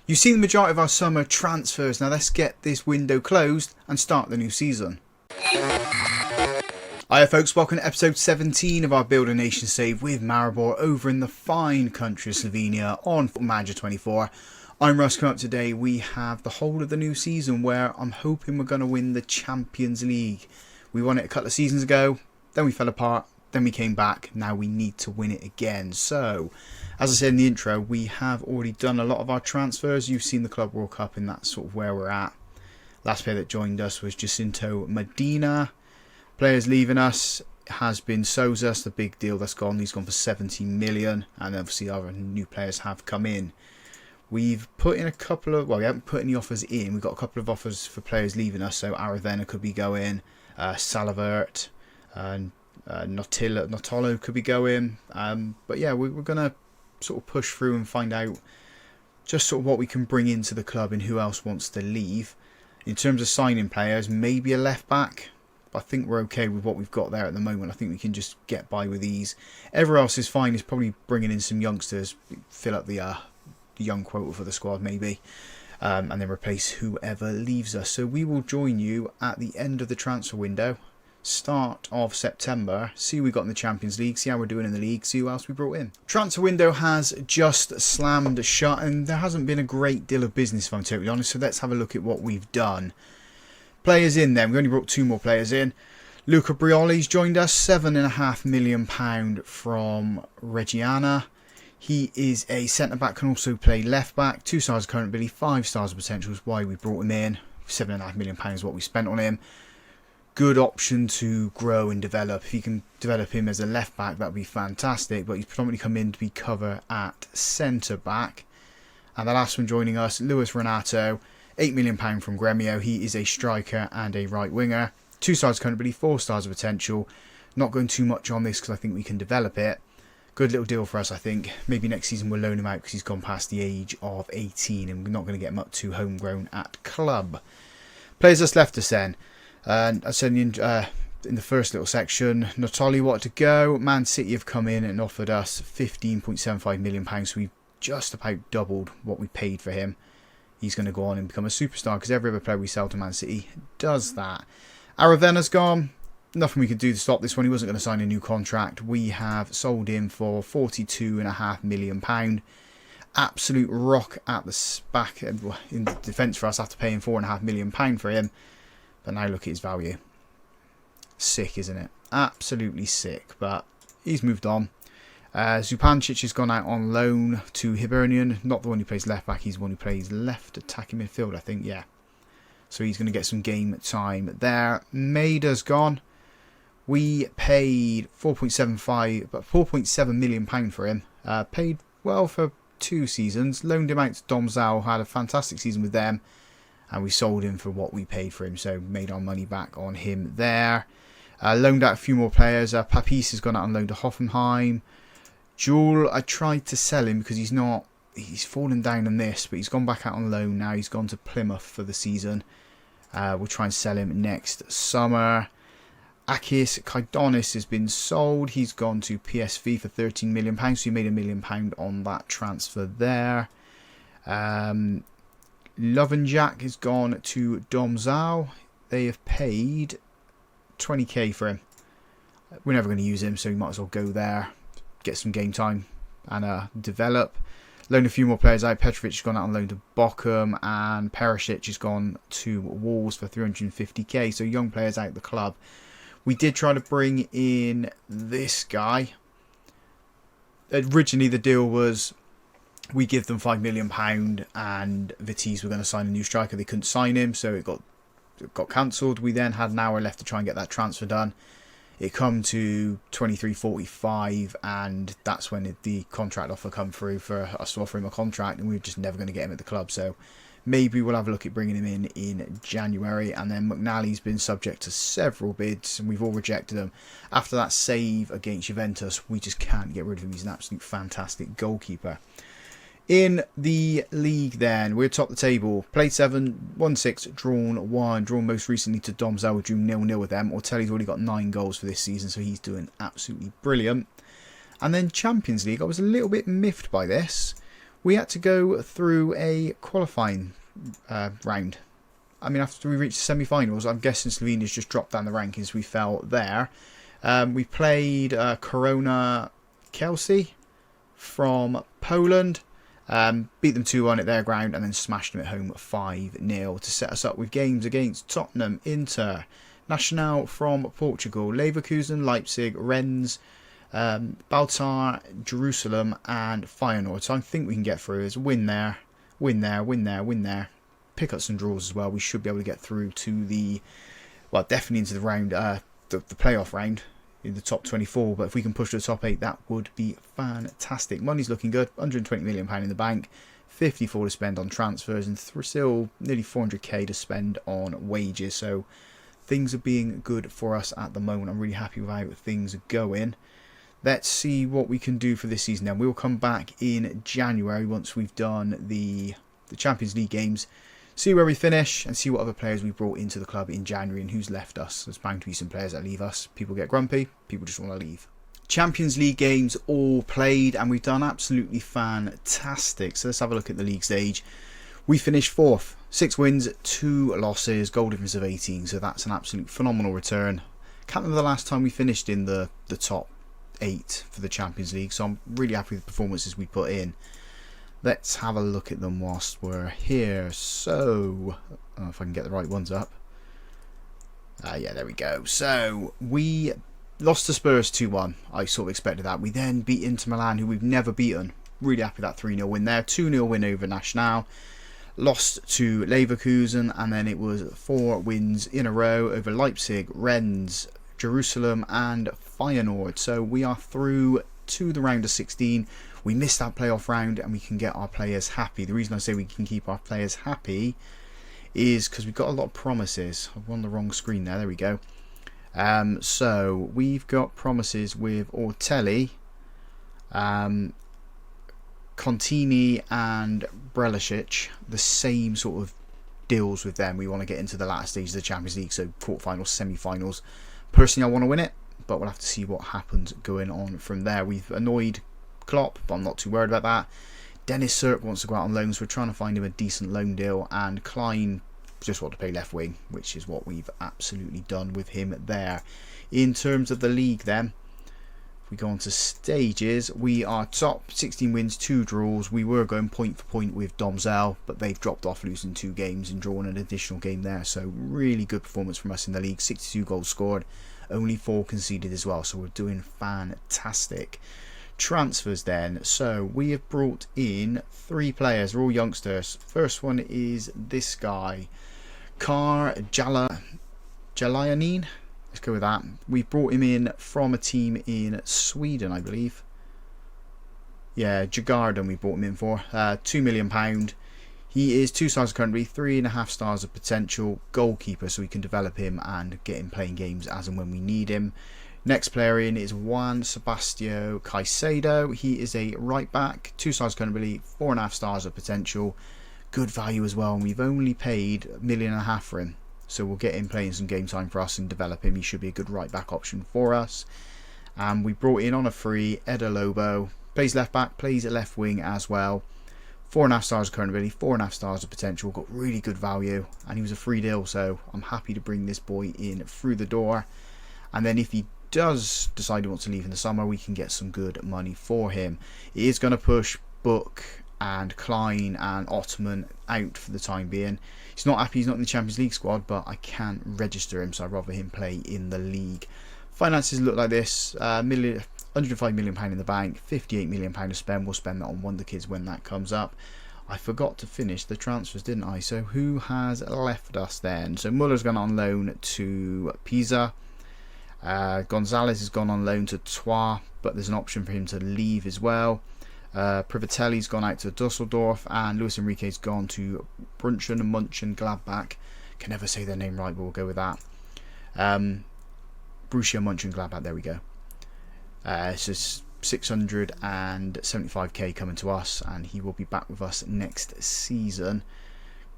You've seen the majority of our summer transfers. Now let's get this window closed and start the new season. Hiya folks, welcome to episode 17 of our Build a Nation save with Maribor over in the fine country of Slovenia on Manager 24. I'm Russ. Coming up today, we have the whole of the new season where I'm hoping we're going to win the Champions League. We won it a couple of seasons ago, then we fell apart, then we came back, now we need to win it again. So, as I said in the intro, we have already done a lot of our transfers. You've seen the Club World Cup and that's sort of where we're at. Last player that joined us was Jacinto Medina. Players leaving us has been Souza's, the big deal that's gone. He's gone for 70 million, and obviously other new players have come in. We've put in a couple of, well, we haven't put any offers in. We've got a couple of offers for players leaving us. So Aravena could be going, Salavert, Notolo could be going. But yeah, we're going to sort of push through and find out just sort of what we can bring into the club and who else wants to leave. In terms of signing players, maybe a left back. I think we're okay with what we've got there at the moment. I think we can just get by with these. Everyone else is fine. Is probably bringing in some youngsters, fill up the young quota for the squad maybe, and then replace whoever leaves us. So we will join you at the end of the transfer window, start of September, see who we got in the Champions League, see how we're doing in the league, see who else we brought in. Transfer window has just slammed shut and there hasn't been a great deal of business if I'm totally honest, so let's have a look at what we've done. Players in then, we only brought 2 more players in. Luca Brioli's joined us, £7.5 million from Reggiana. He is a centre-back, can also play left-back. 2 stars of current ability, 5 stars of potential is why we brought him in. £7.5 million is what we spent on him. Good option to grow and develop. If you can develop him as a left-back, that would be fantastic. But he's predominantly come in to be cover at centre-back. And the last one joining us, Luis Renato. £8 million from Gremio. He is a striker and a right winger. 2 stars of current ability, 4 stars of potential. Not going too much on this because I think we can develop it. Good little deal for us, I think. Maybe next season we'll loan him out because he's gone past the age of 18 and we're not going to get him up to homegrown at club. Players just left us then. I said in the first little section, Natali wanted to go. Man City have come in and offered us £15.75 million. So we've just about doubled what we paid for him. He's going to go on and become a superstar because every other player we sell to Man City does that. Aravena's gone. Nothing we could do to stop this one. He wasn't going to sign a new contract. We have sold him for £42.5 million. Absolute rock at the back in defence for us after paying £4.5 million for him. But now look at his value. Sick, isn't it? Absolutely sick. But he's moved on. Zupancic has gone out on loan to Hibernian. Not the one who plays left back. He's the one who plays left attacking midfield, I think. Yeah. So he's going to get some game time there. Maida's gone. We paid £4.7 million for him. Paid well for 2 seasons. Loaned him out to Domzal. Had a fantastic season with them. And we sold him for what we paid for him. So made our money back on him there. Loaned out a few more players. Papis has gone out on loan to Hoffenheim. Jewel, I tried to sell him because he's fallen down on this. But he's gone back out on loan now. He's gone to Plymouth for the season. We'll try and sell him next summer. Akis Kaidonis has been sold. He's gone to PSV for £13 million. So he made £1 million on that transfer there. Lovenjak has gone to Domzal. They have paid 20k for him. We're never going to use him, so we might as well go there, get some game time and develop. Loan a few more players out. Petrovic has gone out on loan to Bochum and Perisic has gone to Wolves for 350k. So young players out the club. We did try to bring in this guy. Originally the deal was we give them £5 million and Vitesse were going to sign a new striker. They couldn't sign him, so it got cancelled. We then had an hour left to try and get that transfer done. It come to 23.45 and that's when the contract offer come through for us to offer him a contract, and we were just never going to get him at the club. So maybe we'll have a look at bringing him in January. And then McNally's been subject to several bids and we've all rejected them. After that save against Juventus, we just can't get rid of him. He's an absolute fantastic goalkeeper. In the league then, we're top of the table. Played 7, won 6, drawn 1. Drawn most recently to Domzal, drew 0-0 with them. Ortelli's already got 9 goals for this season, so he's doing absolutely brilliant. And then Champions League, I was a little bit miffed by this. we had to go through a qualifying round. I mean, after we reached the semi-finals, I'm guessing Slovenia's just dropped down the rankings. We fell there. We played Corona Kelsey from Poland. Beat them 2-1 at their ground and then smashed them at home 5-0 to set us up with games against Tottenham, Inter, Nacional from Portugal, Leverkusen, Leipzig, Rennes, Baltar, Jerusalem and Feyenoord. So I think we can get through. There's a win there, win there, win there, win there. Pick up some draws as well. We should be able to get through to the, well, definitely into the round, the playoff round in the top 24. But if we can push to the top 8, that would be fantastic. Money's looking good. £120 million in the bank, 54 to spend on transfers, and still nearly 400k to spend on wages. So things are being good for us at the moment. I'm really happy with how things are going. Let's see what we can do for this season. Then we'll come back in January once we've done the Champions League games. See where we finish and see what other players we brought into the club in January and who's left us. There's bound to be some players that leave us. People get grumpy. People just want to leave. Champions League games all played and we've done absolutely fantastic. So let's have a look at the league stage. We finished 4th. 6 wins, 2 losses, goal difference of 18. So that's an absolute phenomenal return. Can't remember the last time we finished in the top 8 for the Champions League. So I'm really happy with the performances we put in. Let's have a look at them whilst we're here. So, I don't know if I can get the right ones up. Yeah, there we go. So, we lost to Spurs 2-1. I sort of expected that. We then beat Inter Milan, who we've never beaten. Really happy with that 3-0 win there. 2-0 win over Nacional. Lost to Leverkusen, and then it was 4 wins in a row over Leipzig, Rennes, Jerusalem, and Feyenoord. So, we are through to the round of 16. We missed that playoff round and we can get our players happy. The reason I say we can keep our players happy is because we've got a lot of promises. I've on the wrong screen there. There we go. So we've got promises with Ortelli, Contini and Brelicic. The same sort of deals with them. We want to get into the latter stage of the Champions League, so quarterfinals, semi-finals. Personally, I want to win it, but we'll have to see what happens going on from there. We've annoyed Klopp, but I'm not too worried about that. Dennis Cirk wants to go out on loans. We're trying to find him a decent loan deal, and Klein just wants to play left wing, which is what we've absolutely done with him there. In terms of the league then, if we go on to stages, we are top, 16 wins, 2 draws. We were going point for point with Domzell, but they've dropped off, losing 2 games and drawn an additional game there. So really good performance from us in the league. 62 goals scored, only 4 conceded as well, so we're doing fantastic. Transfers then, so we have brought in 3 players. They're all youngsters. First one is this guy, Jalayanin. Let's go with that. We brought him in from a team in Sweden, I believe. Yeah, Djurgården we brought him in for. £2 million. He is 2 stars currently, 3.5 stars of potential. Goalkeeper, so we can develop him and get him playing games as and when we need him. Next player in is Juan Sebastião Caicedo. He is a right back, 2 stars currently, 4.5 stars of potential. Good value as well, and we've only paid £1.5 million for him. So we'll get him playing some game time for us and develop him. He should be a good right back option for us. And we brought in on a free Eder Lobo. Plays left back, plays at left wing as well. 4.5 stars of current ability, 4.5 stars of potential. Got really good value, and he was a free deal, so I'm happy to bring this boy in through the door. And then if he does decide he wants to leave in the summer, we can get some good money for him. He is going to push Book and Klein and Ottoman out for the time being. He's not happy he's not in the Champions League squad, but I can't register him, so I'd rather him play in the league. Finances look like this. £105 million in the bank, £58 million to spend. We'll spend that on Wonder Kids when that comes up. I forgot to finish the transfers, didn't I? So who has left us then? So Muller's gone on loan to Pisa. Gonzalez has gone on loan to Troyes, but there's an option for him to leave as well. Privatelli's gone out to Dusseldorf, and Luis Enrique's gone to Brunchen and Mönchengladbach. Can never say their name right, but we'll go with that. Borussia Mönchengladbach, there we go. So 675k coming to us, and he will be back with us next season.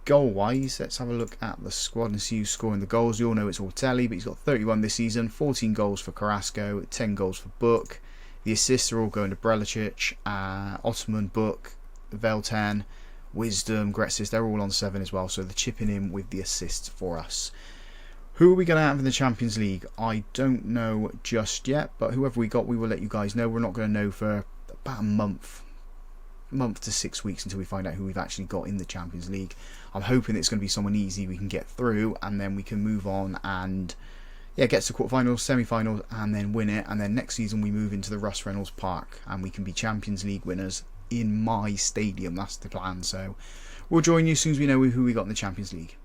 Goal wise, let's have a look at the squad and see who's scoring the goals. You all know it's Ortelli, but he's got 31 this season, 14 goals for Carrasco, 10 goals for Book. The assists are all going to Brelicic, Ottoman, Book, Veltan, Wisdom, Gretzis, they're all on 7 as well, so they're chipping in with the assists for us. Who are we going to have in the Champions League? I don't know just yet, but whoever we got, we will let you guys know. We're not going to know for about a month to 6 weeks until we find out who we've actually got in the Champions League. I'm hoping it's going to be someone easy we can get through, and then we can move on and get to quarterfinals, semi-finals, and then win it. And then next season we move into the Russ Reynolds Park, and we can be Champions League winners in my stadium. That's the plan. So we'll join you as soon as we know who we got in the Champions League.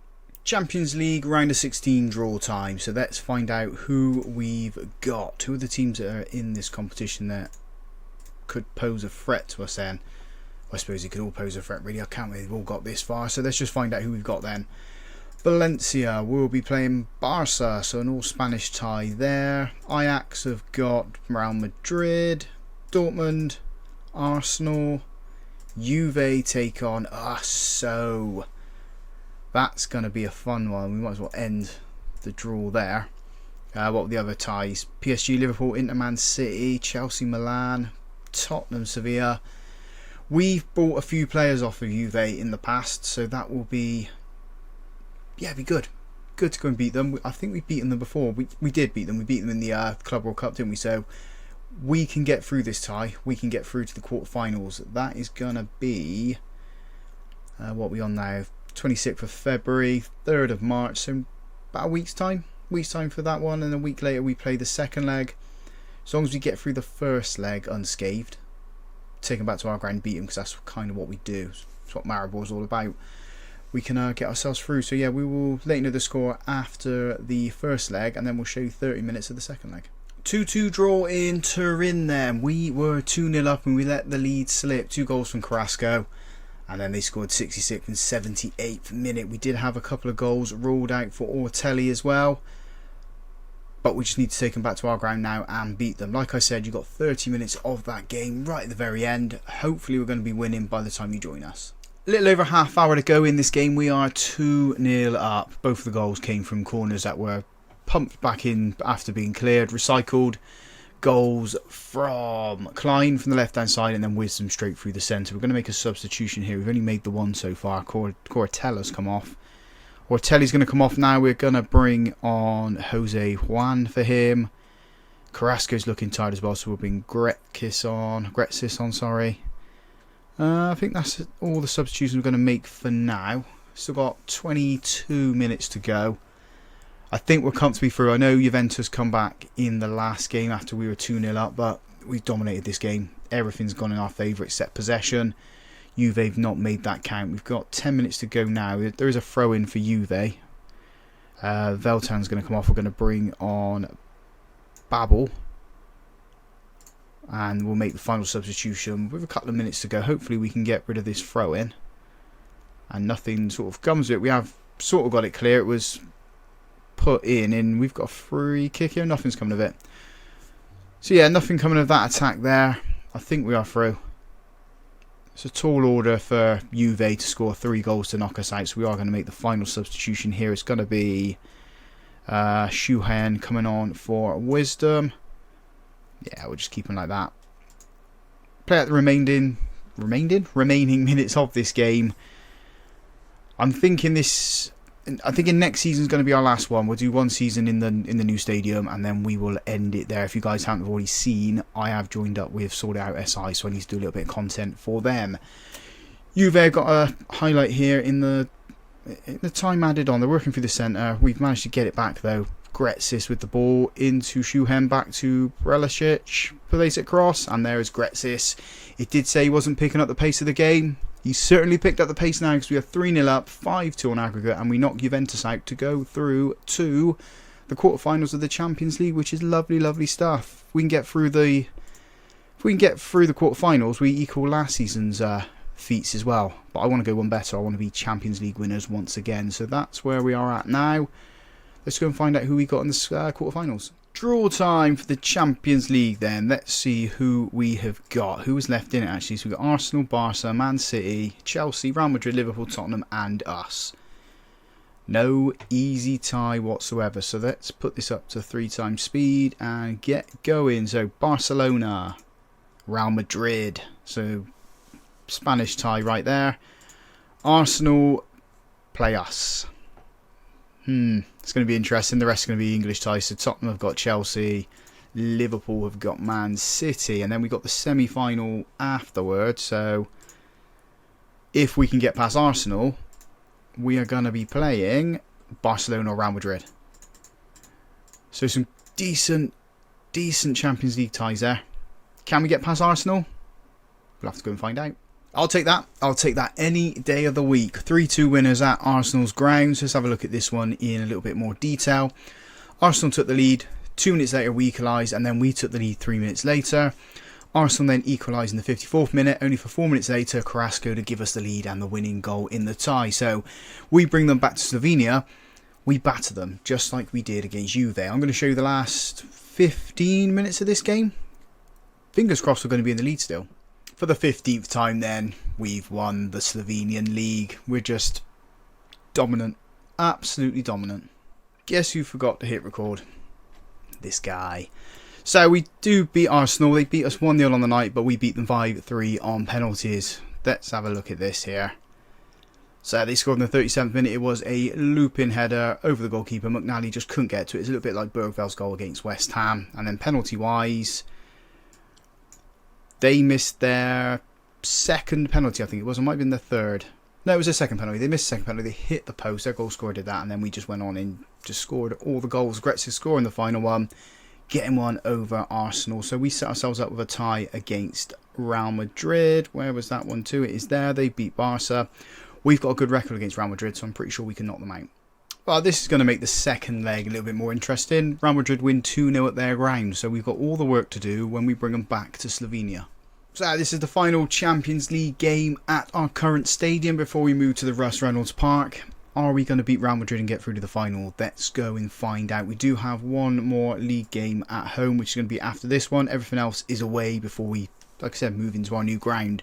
Champions League round of 16 draw time. So let's find out who we've got. Who are the teams that are in this competition that could pose a threat to us then? I suppose it could all pose a threat really. I can't believe we've all got this far. So let's just find out who we've got then. Valencia will be playing Barca, so an all-Spanish tie there. Ajax have got Real Madrid, Dortmund, Arsenal, Juve take on us, so that's going to be a fun one. We might as well end the draw there. What were the other ties? PSG, Liverpool, Inter, Man City, Chelsea, Milan, Tottenham, Sevilla. We've bought a few players off of Juve in the past, so that will be... it'd be good. Good to go and beat them. I think we've beaten them before. We did beat them. We beat them in the Club World Cup, didn't we? So we can get through this tie. We can get through to the quarterfinals. That is going to be... what are we on now? 26th of February, 3rd of March. So about a week's time. Week's time for that one. And a week later we play the second leg. As long as we get through the first leg unscathed, take them back to our ground, beat them, because that's kind of what we do. That's what MARIBOR'S all about. We can get ourselves through. So yeah, we will let you know the score after the first leg, and then we'll show you 30 minutes of the second leg. 2-2 draw in Turin then. We were 2-0 up and we let the lead slip. 2 goals from Carrasco, and then they scored 66th and 78th minute. We did have a couple of goals ruled out for Ortelli as well, but we just need to take them back to our ground now and beat them. Like I said, you got 30 minutes of that game right at the very end. Hopefully we're going to be winning by the time you join us. A little over half hour to go in this game. We are 2-0 up. Both of the goals came from corners that were pumped back in after being cleared, recycled. Goals from Klein from the left hand side, and then Wisdom straight through the centre. We're going to make a substitution here. We've only made the one so far. Coratella's come off. Ortelli's going to come off now. We're going to bring on Jose Juan for him. Carrasco's looking tired as well, so we'll bring Gretzis on. Sorry. I think that's all the substitutions we're going to make for now. Still got 22 minutes to go. I think we're comfortably through. I know Juventus come back in the last game after we were 2-0 up, but we've dominated this game. Everything's gone in our favour except possession. Juve have not made that count. We've got 10 minutes to go now. There is a throw-in for Juve. Veltan's going to come off. We're going to bring on Babel. And we'll make the final substitution with a couple of minutes to go. Hopefully we can get rid of this throw-in. And nothing sort of comes of it. We have sort of got it clear. It was put in, and we've got a free kick here. Nothing's coming of it. So yeah, nothing coming of that attack there. I think we are through. It's a tall order for Juve to score 3 goals to knock us out. So we are going to make the final substitution here. It's going to be Shuhen coming on for Wisdom. Yeah, we'll just keep him like that. Play out the remaining minutes of this game. I'm thinking next season's going to be our last one. We'll do one season in the new stadium, and then we will end it there. If you guys haven't already seen, I have joined up with Sorted Out SI, so I need to do a little bit of content for them. Juve got a highlight here in the time added on. They're working through the centre. We've managed to get it back though. Gretzis with the ball into Shuhen, back to Relicic, plays it across, and there is Gretzis. It did say he wasn't picking up the pace of the game. He certainly picked up the pace now, because we are 3-0 up, 5-2 on aggregate, and we knock Juventus out to go through to the quarterfinals of the Champions League, which is lovely, lovely stuff. If we can get through the quarterfinals, we equal last season's feats as well. But I want to go one better. I want to be Champions League winners once again. So that's where we are at now. Let's go and find out who we got in the quarterfinals. Draw time for the Champions League then. Let's see who we have got. Who was left in it actually? So we've got Arsenal, Barca, Man City, Chelsea, Real Madrid, Liverpool, Tottenham and us. No easy tie whatsoever. So let's put this up to 3 times speed and get going. So Barcelona, Real Madrid. So Spanish tie right there. Arsenal play us. It's going to be interesting. The rest are going to be English ties. So Tottenham have got Chelsea. Liverpool have got Man City. And then we got the semi-final afterwards. So if we can get past Arsenal, we are going to be playing Barcelona or Real Madrid. So some decent Champions League ties there. Can we get past Arsenal? We'll have to go and find out. I'll take that. I'll take that any day of the week. 3-2 winners at Arsenal's grounds. Let's have a look at this one in a little bit more detail. Arsenal took the lead. 2 minutes later we equalised, and then we took the lead 3 minutes later. Arsenal then equalised in the 54th minute, only for 4 minutes later Carrasco to give us the lead and the winning goal in the tie. So we bring them back to Slovenia. We batter them just like we did against Juve. I'm going to show you the last 15 minutes of this game. Fingers crossed we're going to be in the lead still. For the 15th time then, we've won the Slovenian league. We're just dominant. Absolutely dominant. Guess who forgot to hit record? This guy. So we do beat Arsenal. They beat us 1-0 on the night, but we beat them 5-3 on penalties. Let's have a look at this here. So they scored in the 37th minute. It was a loop-in header over the goalkeeper. McNally just couldn't get to it. It's a little bit like Bergveld's goal against West Ham. And then penalty-wise, they missed their second penalty, I think it was. It might have been the third. No, it was their second penalty. They missed the second penalty. They hit the post. Their goal scorer did that. And then we just went on and just scored all the goals. Gretz scoring the final one, getting one over Arsenal. So we set ourselves up with a tie against Real Madrid. Where was that one to? It is there. They beat Barca. We've got a good record against Real Madrid, so I'm pretty sure we can knock them out. Well, this is going to make the second leg a little bit more interesting. Real Madrid win 2-0 at their ground. So we've got all the work to do when we bring them back to Slovenia. So this is the final Champions League game at our current stadium before we move to the Russ Reynolds Park. Are we going to beat Real Madrid and get through to the final? Let's go and find out. We do have one more league game at home, which is going to be after this one. Everything else is away before we, like I said, move into our new ground.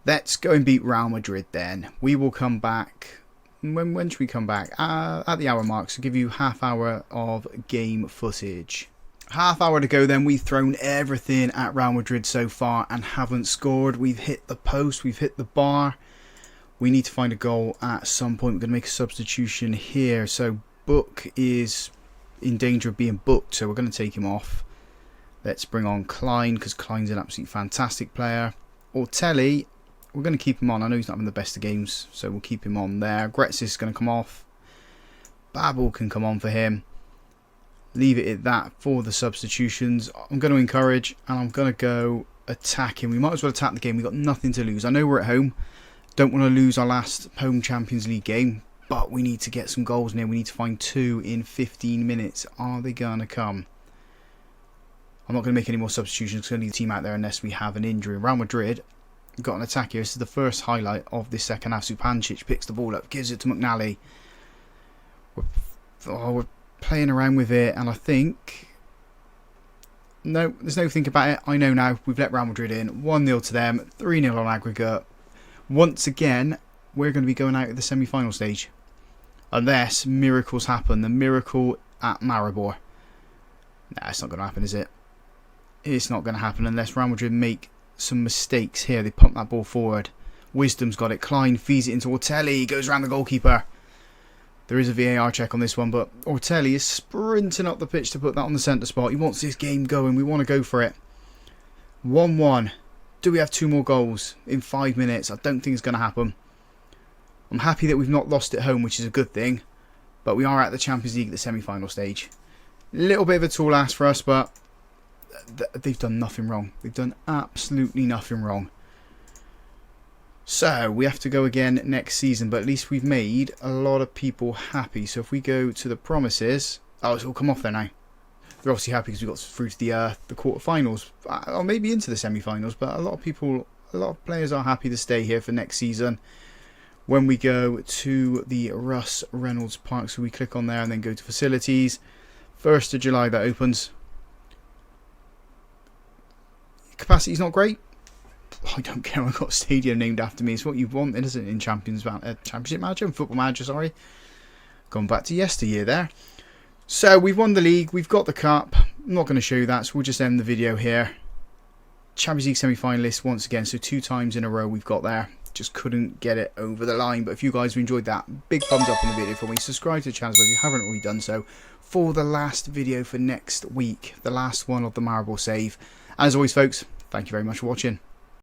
Let's go and beat Real Madrid then. We will come back. When should we come back? At the hour mark, so give you half hour of game footage. Half hour to go then. We've thrown everything at Real Madrid so far and haven't scored. We've hit the post, we've hit the bar. We need to find a goal at some point. We're going to make a substitution here. So Book is in danger of being booked, so we're going to take him off. Let's bring on Klein, because Klein's an absolutely fantastic player. Ortelli, we're going to keep him on. I know he's not having the best of games, so we'll keep him on there. Gretz is going to come off. Babel can come on for him. Leave it at that for the substitutions. I'm going to encourage and I'm going to go attacking. We might as well attack the game. We've got nothing to lose. I know we're at home. Don't want to lose our last home Champions League game, but we need to get some goals in here. We need to find 2 in 15 minutes. Are they going to come? I'm not going to make any more substitutions because I need the team out there unless we have an injury. Real Madrid got an attack here. This is the first highlight of this second half. Supancic picks the ball up, gives it to McNally. We're playing around with it, and I think no, there's no think about it. I know now. We've let Real Madrid in. 1-0 to them, 3-0 on aggregate. Once again, we're going to be going out at the semi-final stage unless miracles happen. The miracle at Maribor. Nah, it's not going to happen, is it? It's not going to happen unless Real Madrid make some mistakes here. They pump that ball forward. Wisdom's got it. Klein feeds it into Ortelli. Goes around the goalkeeper. There is a VAR check on this one, but Ortelli is sprinting up the pitch to put that on the centre spot. He wants this game going. We want to go for it. 1-1. Do we have 2 more goals in 5 minutes? I don't think it's going to happen. I'm happy that we've not lost at home, which is a good thing. But we are at the Champions League at the semi-final stage. A little bit of a tall ask for us, but they've done nothing wrong. They've done absolutely nothing wrong. So we have to go again next season, but at least we've made a lot of people happy. So if we go to the promises, oh, it's all come off there now. They're obviously happy because we got through to the quarterfinals, or maybe into the semi-finals. But a lot of players are happy to stay here for next season. When we go to the Russ Reynolds Park, so we click on there and then go to facilities. 1st of July that opens. Capacity's not great. I don't care. I've got a stadium named after me. It's what you want, isn't it? In Championship Manager and Football Manager, sorry. Gone back to yesteryear there. So we've won the league. We've got the cup. I'm not going to show you that, so we'll just end the video here. Champions League semi-finalists once again, so 2 times in a row we've got there. Just couldn't get it over the line. But if you guys have enjoyed that, big thumbs up on the video for me. Subscribe to the channel if you haven't already done so, for the last video for next week, the last one of the Maribor save. As always, folks, thank you very much for watching.